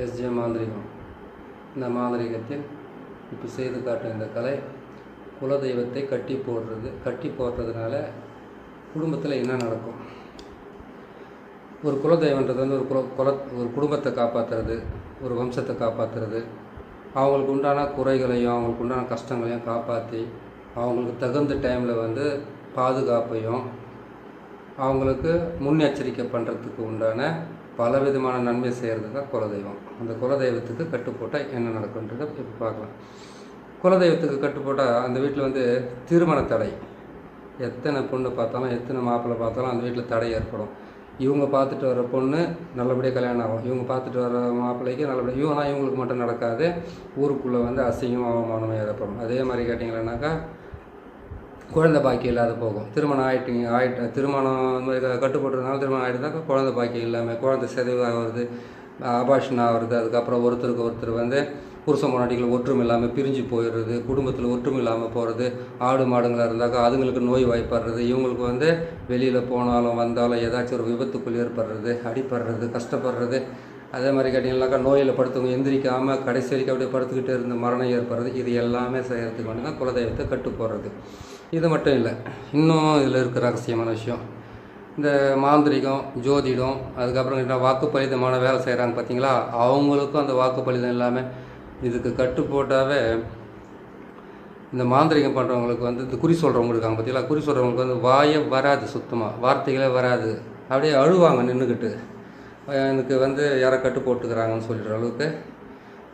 SJ மாந்திரிகம். இந்த மாந்திரிகத்தில் இப்போ செய்து காட்டும் இந்த கலை குலதெய்வத்தை கட்டி போடுறதுனால குடும்பத்தில் என்ன நடக்கும்? ஒரு குலதெய்வன்றது வந்து ஒரு குடும்பத்தை காப்பாற்றுறது, ஒரு வம்சத்தை காப்பாற்றுறது, அவங்களுக்கு உண்டான குறைகளையும் அவங்களுக்கு உண்டான கஷ்டங்களையும் காப்பாற்றி அவங்களுக்கு தகுந்த டைமில் வந்து பாதுகாப்பையும் அவங்களுக்கு முன்னெச்சரிக்கை பண்ணுறதுக்கு உண்டான பலவிதமான நன்மை செய்கிறது தான் குலதெய்வம். அந்த குலதெய்வத்துக்கு கட்டுப்போட்டால் என்ன நடக்குன்றதை இப்போ பார்க்கலாம். குலதெய்வத்துக்கு கட்டுப்போட்டால் அந்த வீட்டில் வந்து திருமண தடை, எத்தனை பொண்ணு பார்த்தாலும் எத்தனை மாப்பிள்ளை பார்த்தாலும் அந்த வீட்டில் தடை ஏற்படும். இவங்க பார்த்துட்டு வர பொண்ணு நல்லபடியாக கல்யாணம் ஆகும், இவங்க பார்த்துட்டு வர மாப்பிள்ளைக்கு நல்லபடியாக இவங்களுக்கு மட்டும் நடக்காது, ஊருக்குள்ளே வந்து அசிங்கம் அவமானமாக ஏற்படும். அதே மாதிரி கேட்டிங்களேனாக்கா குழந்தை பாக்கியம் இல்லாத போகும். திருமணம் கட்டுப்பட்டுறதுனால திருமணம் ஆகிட்டுனாக்கா குழந்தை பாக்கியம் இல்லாமல் குழந்தை சிதைவு ஆகிறது, அபாஷன் ஆகிறது. அதுக்கப்புறம் ஒருத்தர் வந்து புருஷ பொண்டாட்டிகள் ஒற்றுமை இல்லாமல் பிரிஞ்சு போயிடுறது, குடும்பத்தில் ஒற்றுமை இல்லாமல் போகிறது, ஆடு மாடுங்களாக இருந்தாக்கா அதுங்களுக்கு நோய் வாய்ப்படுறது, இவங்களுக்கு வந்து வெளியில் போனாலும் வந்தாலும் ஏதாச்சும் ஒரு விபத்துக்குள் ஏற்படுறது, அடிப்படுறது, கஷ்டப்படுறது. அதே மாதிரி கேட்டிங்கன்னாக்கா நோயில் படுத்தவங்க எந்திரிக்காமல் கடைசி வரைக்கும் அப்படியே படுத்துக்கிட்டே இருந்த மரணம் ஏற்படுறது. இது எல்லாமே செய்கிறதுக்கு வேண்டி தான் குலதெய்வத்தை கட்டு போடுறது. இது மட்டும் இல்லை, இன்னும் இதில் இருக்கிற ரகசியமான விஷயம் இந்த மாந்திரிகம், ஜோதிடம், அதுக்கப்புறம் வாக்குப்பளிதமான வேலை செய்கிறாங்க பார்த்தீங்களா, அவங்களுக்கும் அந்த வாக்குப்பளிதம் இல்லாமல் இதுக்கு கட்டு போட்டாவே இந்த மாந்திரிகம் பண்ணுறவங்களுக்கு வந்து இந்த குறி சொல்கிறவங்க இருக்காங்க பார்த்தீங்களா, குறி சொல்கிறவங்களுக்கு வந்து வாயே வராது, சுத்தமாக வார்த்தைகளே வராது, அப்படியே அழுவாங்க நின்றுக்கிட்டு. எனக்கு வந்து யாரை கட்டு போட்டுக்கிறாங்கன்னு சொல்லிடுற அளவுக்கு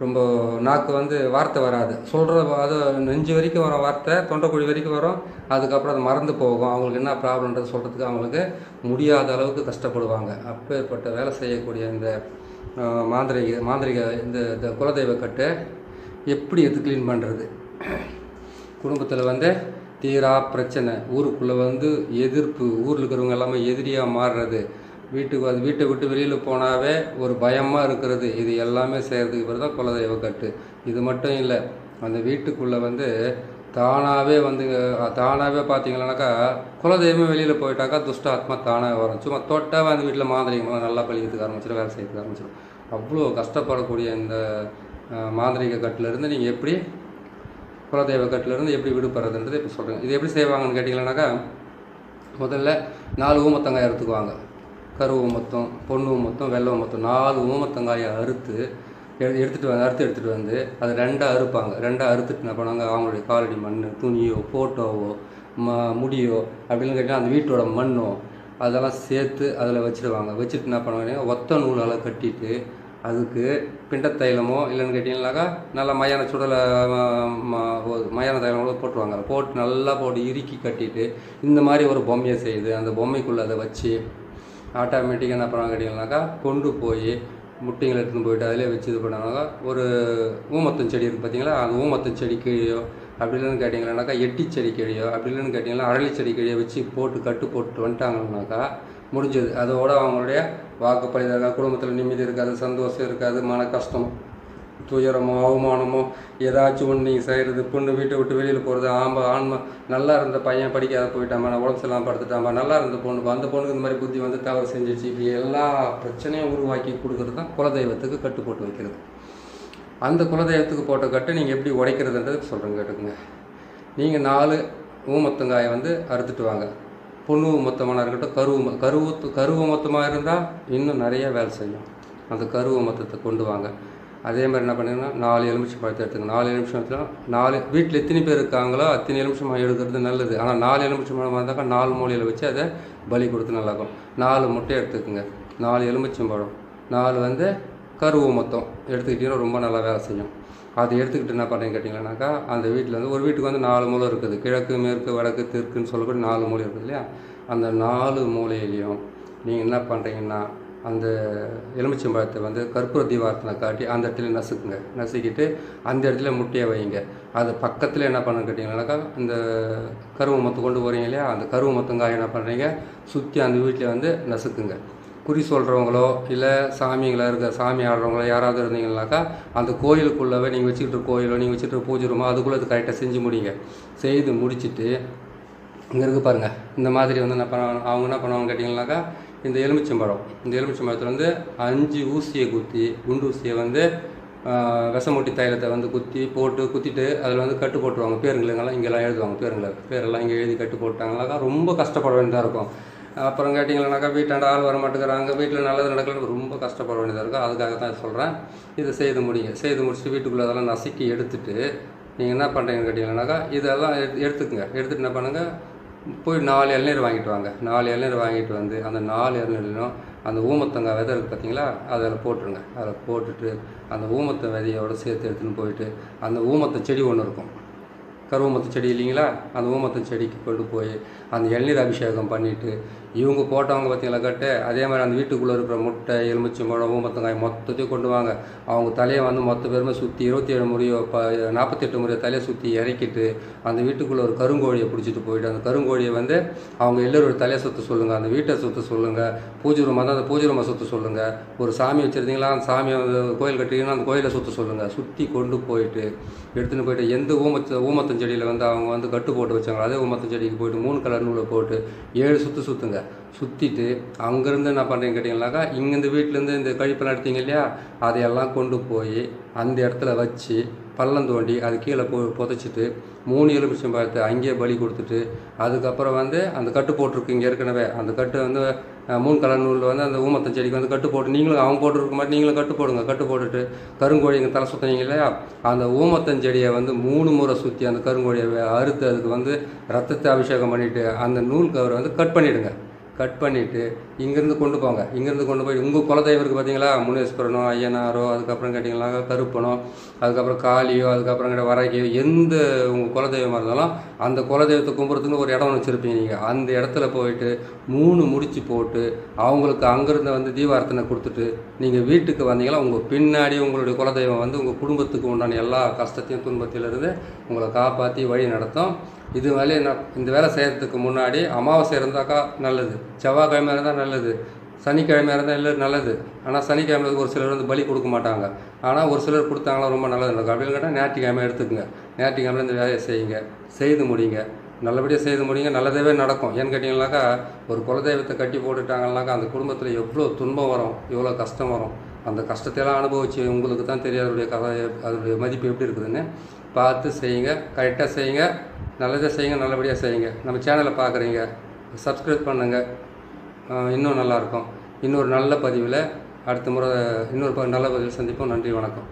ரொம்ப நாக்கு வந்து வார்த்தை வராது, சொல்கிற அது நெஞ்சு வரைக்கும் வரும் வார்த்தை, தொண்டைக்குழி வரைக்கும் வரும், அதுக்கப்புறம் அது மறந்து போகும். அவங்களுக்கு என்ன ப்ராப்ளம்ன்றது சொல்கிறதுக்கு அவங்களுக்கு முடியாத அளவுக்கு கஷ்டப்படுவாங்க. அப்பேற்பட்ட வேலை செய்யக்கூடிய இந்த மாந்திரிக இந்த குலதெய்வ கட்டை எப்படி க்ளீன் பண்ணுறது? குடும்பத்தில் வந்து தீரா பிரச்சனை, ஊருக்குள்ளே வந்து எதிர்ப்பு, ஊரில் இருக்கிறவங்க எல்லாமே எதிரியாக மாறுறது, வீட்டை விட்டு வெளியில் போனாவே ஒரு பயமாக இருக்கிறது, இது எல்லாமே செய்கிறதுக்கு பிறகு தான் குலதெய்வ கட்டு. இது மட்டும் இல்லை, அந்த வீட்டுக்குள்ளே வந்து தானாகவே பார்த்தீங்கன்னாக்கா குலதெய்வமே வெளியில் போயிட்டாக்கா துஷ்ட ஆத்மா தானாக வரும். சும்மா தொட்டாவே அந்த வீட்டில் மாந்திரிகமெல்லாம் நல்லா பழிக்கிறதுக்கு ஆரம்பிச்சிடும், வேலை செய்யறதுக்கு ஆரம்பிச்சிடும். அவ்வளோ கஷ்டப்படக்கூடிய இந்த மாந்திரிக கட்டிலேருந்து நீங்கள் எப்படி குலதெய்வ கட்டிலேருந்து எப்படி விடுபடுறதுன்றது இப்போ சொல்கிறேன். இது எப்படி செய்வாங்கன்னு கேட்டிங்கன்னாக்கா, முதல்ல 4 ஊமத்தங்காய் அறுத்துக்குவாங்க. கரு ஊமத்தம், பொண்ணு ஊமத்தம், வெள்ளை ஊமத்தம், 4 ஊமத்தங்காயை எடுத்துகிட்டு வந்து அதை 2 அறுப்பாங்க. 2 அறுத்துட்டு என்ன பண்ணுவாங்க, அவங்களுடைய காலடி மண், துணியோ, ஃபோட்டோவோ, முடியோ அப்படின்னு கேட்டால் அந்த வீட்டோட மண்ணோ அதெல்லாம் சேர்த்து அதில் வச்சுடுவாங்க. வச்சுட்டு என்ன பண்ணுவாங்க, ஒத்த நூலால் கட்டிட்டு அதுக்கு பிண்டத்தைலமோ இல்லைன்னு கேட்டிங்கன்னாக்கா நல்லா மயான சுடலை மயான தைலமோ போட்டுருவாங்க. நல்லா போட்டு இறுக்கி கட்டிட்டு இந்த மாதிரி ஒரு பொம்மையை செய்யுது. அந்த பொம்மைக்குள்ளே அதை வச்சு ஆட்டோமேட்டிக்காக என்ன பண்ணுவாங்க கேட்டிங்கன்னாக்கா, கொண்டு போய் முட்டைங்களை எடுத்துன்னு போயிட்டு அதிலே வச்சு இது பண்ணாங்கனாக்கா, ஒரு ஊமத்தம் செடி இருக்குது பார்த்தீங்களா, அந்த ஊமத்தம் செடி கீழேயோ அப்படி இல்லைன்னு கேட்டிங்கன்னாக்கா, எட்டி செடி கீழேயோ அப்படி இல்லைன்னு கேட்டிங்கன்னா அரளி செடி கீழே வச்சு கட்டு போட்டு வந்துட்டாங்கன்னாக்கா முடிஞ்சது. அதோட அவங்களுடைய வாக்குப்பளிதாக குடும்பத்தில் நிம்மதி இருக்காது, சந்தோஷம் இருக்காது, மன கஷ்டம், துயரமோ அவமானமோ ஏதாச்சும் ஒன்று நீங்கள் செய்கிறது, பொண்ணு வீட்டை விட்டு வெளியில் போகிறது, ஆன்மா நல்லா இருந்த பையன் படிக்காத போயிட்டாமா, உடம்பு சரியில்லாமல் படுத்துட்டாமா, நல்லா இருந்த பொண்ணு, அந்த பொண்ணுக்கு இந்த மாதிரி புத்தி வந்து தவறு செஞ்சிச்சு, இப்படி எல்லா பிரச்சனையும் உருவாக்கி கொடுக்குறது தான் குலதெய்வத்துக்கு கட்டு போட்டு வைக்கிறது. அந்த குலதெய்வத்துக்கு போட்ட கட்டு நீங்கள் எப்படி உடைக்கிறதுன்றது சொல்கிறேங்க, கேட்டுக்குங்க. நீங்கள் 4 ஊமத்தங்காயை வந்து அறுத்துட்டு வாங்க. பொண்ணு ஊமத்தமான இருக்கட்டும், கரு ஊமத்தமாக இருந்தால் இன்னும் நிறைய வேலை செய்யும். அந்த கரு ஊமத்தத்தை கொண்டு வாங்க. அதே மாதிரி என்ன பண்ணுங்கன்னா, 4 எலுமிச்சம் பழத்தை எடுத்துங்க. 4 எலுமிச்சம் 4 வீட்டில் எத்தனை பேர் இருக்காங்களோ அத்தனை எலுமிச்சம் எடுக்கிறது நல்லது. ஆனால் 4 எலுமிச்சம் பழம் இருந்தாக்கா 4 மூலையில் வச்சு அதை பலி கொடுத்து நல்லாயிருக்கும். 4 முட்டை எடுத்துக்கோங்க, 4 எலுமிச்சம் பழம், 4 வந்து கருவு மொத்தம் எடுத்துக்கிட்டீங்கன்னா ரொம்ப நல்லா வேலை செய்யும். அதை எடுத்துக்கிட்டு என்ன பண்ணுறீங்க கேட்டிங்கன்னாக்கா, அந்த வீட்டில் வந்து ஒரு வீட்டுக்கு வந்து 4 மூலை இருக்குது, கிழக்கு மேற்கு வடக்கு தெற்குன்னு சொல்லக்கூடிய 4 மூலை இருக்குது இல்லையா. அந்த 4 மூலையிலையும் நீங்கள் என்ன பண்ணுறீங்கன்னா, அந்த எலுமிச்சம்பழத்தை வந்து கற்பூர தீபாரத்தில் காட்டி அந்த இடத்துல நசுக்கிட்டு அந்த இடத்துல முட்டையை வைங்க. அது பக்கத்தில் என்ன பண்ணு கேட்டிங்கன்னாக்கா, இந்த கருவு மொத்தம் கொண்டு போகிறீங்க இல்லையா, அந்த கருவு மொத்தங்காய் என்ன பண்ணுறீங்க, சுற்றி அந்த வீட்டில் வந்து நசுக்குங்க. குறி சொல்கிறவங்களோ இல்லை சாமி ஆடுறவங்களோ யாராவது இருந்தீங்கன்னாக்கா, அந்த கோயிலுக்குள்ளவே நீங்கள் வச்சுக்கிட்டு கோயிலோ நீங்கள் வச்சுட்டு பூஜை ரூமோ அதுக்குள்ளே அது கரெக்டாக செஞ்சு முடிங்க. செய்து முடிச்சுட்டு இங்கே இருக்குது பாருங்கள், இந்த மாதிரி வந்து அவங்க என்ன பண்ணுவாங்க கேட்டிங்கன்னாக்கா, இந்த எலுமிச்சம்பழத்தில் வந்து 5 ஊசியை குத்தி, குண்டு ஊசியை வந்து விஷமூட்டி தைலத்தை வந்து குத்திட்டு அதில் வந்து கட்டு போட்டுருவாங்க. பேருங்களுங்கெல்லாம் இங்கெல்லாம் எழுதுவாங்க. பேரெல்லாம் இங்கே எழுதி கட்டு போட்டாங்கனாக்கா ரொம்ப கஷ்டப்பட வேண்டியதாக இருக்கும். அப்புறம் கேட்டிங்கன்னாக்கா வீட்டாண்ட ஆள் வர மாட்டேங்கிறாங்க, வீட்டில் நல்லது நடக்கலன்னு ரொம்ப கஷ்டப்பட வேண்டியதாக இருக்கும். அதுக்காக தான் சொல்கிறேன், இதை செய்து முடிச்சுட்டு வீட்டுக்குள்ளே அதெல்லாம் நசுக்கி எடுத்துகிட்டு நீங்கள் என்ன பண்ணுறீங்கன்னு கேட்டிங்கன்னாக்கா இதெல்லாம் எடுத்துக்கங்க. எடுத்துகிட்டு என்ன பண்ணுங்கள், போய் 4 இளநீர் வாங்கிட்டு வாங்க. 4 இளநீர் வாங்கிட்டு வந்து அந்த 4 இளநீரும் அந்த ஊமத்தங்காய் விதை இருக்குது பார்த்தீங்களா, அதில் போட்டுருங்க. அதில் போட்டுட்டு அந்த ஊமத்த விதையோடு சேர்த்து எடுத்துன்னு போயிட்டு அந்த ஊமத்த செடி ஒன்று இருக்கும், கருவமத்த செடி இல்லைங்களா, அந்த ஊமத்த செடிக்கு கொண்டு போய் அந்த இளநீர் அபிஷேகம் பண்ணிவிட்டு இவங்க போட்டவங்க பார்த்தீங்களா கட்டு, அதே மாதிரி அந்த வீட்டுக்குள்ளே இருக்கிற முட்டை, எலுமிச்சம்பழம், ஊமத்தங்காய் மொத்தத்தையும் கொண்டு வாங்க. அவங்க தலையை வந்து மொத்த பேருமே சுற்றி 27 முறையோ 48 முறையோ தலையை சுற்றி இறக்கிட்டு அந்த வீட்டுக்குள்ளே ஒரு கருங்கோழியை பிடிச்சிட்டு போயிட்டு அந்த கருங்கோழியை வந்து அவங்க எல்லோரோட தலையை சுற்ற சொல்லுங்கள், அந்த வீட்டை சுற்ற சொல்லுங்கள், பூஜை ரூமாக தான் அந்த பூஜை ரூமை சுற்ற சொல்லுங்கள். ஒரு சாமி வச்சுருந்தீங்களா, அந்த சாமியை வந்து கோயில் கட்டிங்கன்னா அந்த கோயிலை சுற்ற சொல்லுங்கள். சுற்றி கொண்டு போயிட்டு எடுத்துன்னு போயிட்டு எந்த ஊமத்தஞ்செடியில் வந்து அவங்க வந்து கட்டு போட்டு வச்சாங்களோ அதே ஊமத்தஞ்செடிக்கு போயிட்டு 3 கலர் நூலை போட்டு 7 சுற்றுங்க. சுற்றிட்டு அங்கேருந்து என்ன பண்ணுறீங்க கேட்டிங்கனாக்கா, இங்கேருந்து வீட்டிலேருந்து இந்த கழிப்பெல்லாம் எடுத்தீங்க இல்லையா, அதையெல்லாம் கொண்டு போய் அந்த இடத்துல வச்சு பள்ளம் தோண்டி அது கீழே புதைச்சிட்டு 3 எலுமிச்சம்பழத்தை அங்கேயே பலி கொடுத்துட்டு அதுக்கப்புறம் வந்து அந்த கட்டு போட்டிருக்கு இங்கே ஏற்கனவே அந்த கட்டு வந்து 3 கலர் நூலில் வந்து அந்த ஊமத்த செடிக்கு வந்து கட்டு போட்டு நீங்களும் அவங்க போட்டுருக்க மாதிரி நீங்களும் கட்டு போடுங்க. கட்டு போட்டுட்டு கருங்கோழி இங்கே தலை சுற்றினீங்க இல்லையா, அந்த ஊமத்தஞ்செடியை வந்து 3 முறை சுற்றி அந்த கருங்கோழியை அறுத்து அதுக்கு வந்து ரத்தத்தை அபிஷேகம் பண்ணிவிட்டு அந்த நூல் கவரை வந்து கட் பண்ணிவிடுங்க. கட் பண்ணிவிட்டு இங்கேருந்து கொண்டு போங்க. இங்கேருந்து கொண்டு போய் உங்கள் குலதெய்வம் இருக்குது பார்த்தீங்களா, முனீஸ்வரனோ ஐயனாரோ, அதுக்கப்புறம் கேட்டிங்களா கருப்பனோ, அதுக்கப்புறம் காளியோ, அதுக்கப்புறம் வரகியோ, எந்த உங்கள் குலதெய்வமாக இருந்தாலும் அந்த குலதெய்வத்தை கும்பிட்றதுக்கு ஒரு இடம் வச்சுருப்பீங்க. நீங்கள் அந்த இடத்துல போயிட்டு 3 முடிச்சு போட்டு அவங்களுக்கு அங்கேருந்து வந்து தீபார்த்தனை கொடுத்துட்டு நீங்கள் வீட்டுக்கு வந்தீங்கன்னா உங்கள் பின்னாடி உங்களுடைய குலதெய்வம் வந்து உங்கள் குடும்பத்துக்கு உண்டான எல்லா கஷ்டத்தையும் துன்பத்திலிருந்து உங்களை காப்பாற்றி வழி நடத்தும். இது வேலையை இந்த வேலை செய்கிறதுக்கு முன்னாடி அமாவாசை இருந்தாக்கா நல்லது, செவ்வாய்க்கிழமை இருந்தால் நல்லது, சனிக்கிழமை இருந்தால் இல்லை நல்லது. ஆனால் சனிக்கிழமைக்கு ஒரு சிலர் வந்து பலி கொடுக்க மாட்டாங்க, ஆனால் ஒரு சிலர் கொடுத்தாங்களா ரொம்ப நல்லது நடக்கும். அப்படின்னு கேட்டால் ஞாயிற்றுக்கிழமை எடுத்துக்கங்க. ஞாயிற்றுக்கிழமை இந்த வேலையை செய்து முடியுங்க. நல்லபடியாக செய்து முடியுங்க, நல்லதாகவே நடக்கும். ஏன்னு கேட்டிங்கனாக்கா, ஒரு குலதெய்வத்தை கட்டி போட்டுட்டாங்கன்னாக்கா அந்த குடும்பத்தில் எவ்வளோ துன்பம் வரும், எவ்வளோ கஷ்டம் வரும். அந்த கஷ்டத்தையெல்லாம் அனுபவிச்சு உங்களுக்கு தான் தெரியும் அதனுடைய அதனுடைய மதிப்பு எப்படி இருக்குதுன்னு. பார்த்து செய்யுங்க, கரெக்டாக செய்யுங்க, நல்லதாக செய்யுங்க, நல்லபடியாக செய்யுங்க. நம்ம சேனலை பார்க்குறீங்க, சப்ஸ்கிரைப் பண்ணுங்கள், இன்னும் நல்லாயிருக்கும். இன்னொரு நல்ல பதிவில் அடுத்த முறை இன்னொரு நல்ல பதிவில் சந்திப்போம். நன்றி, வணக்கம்.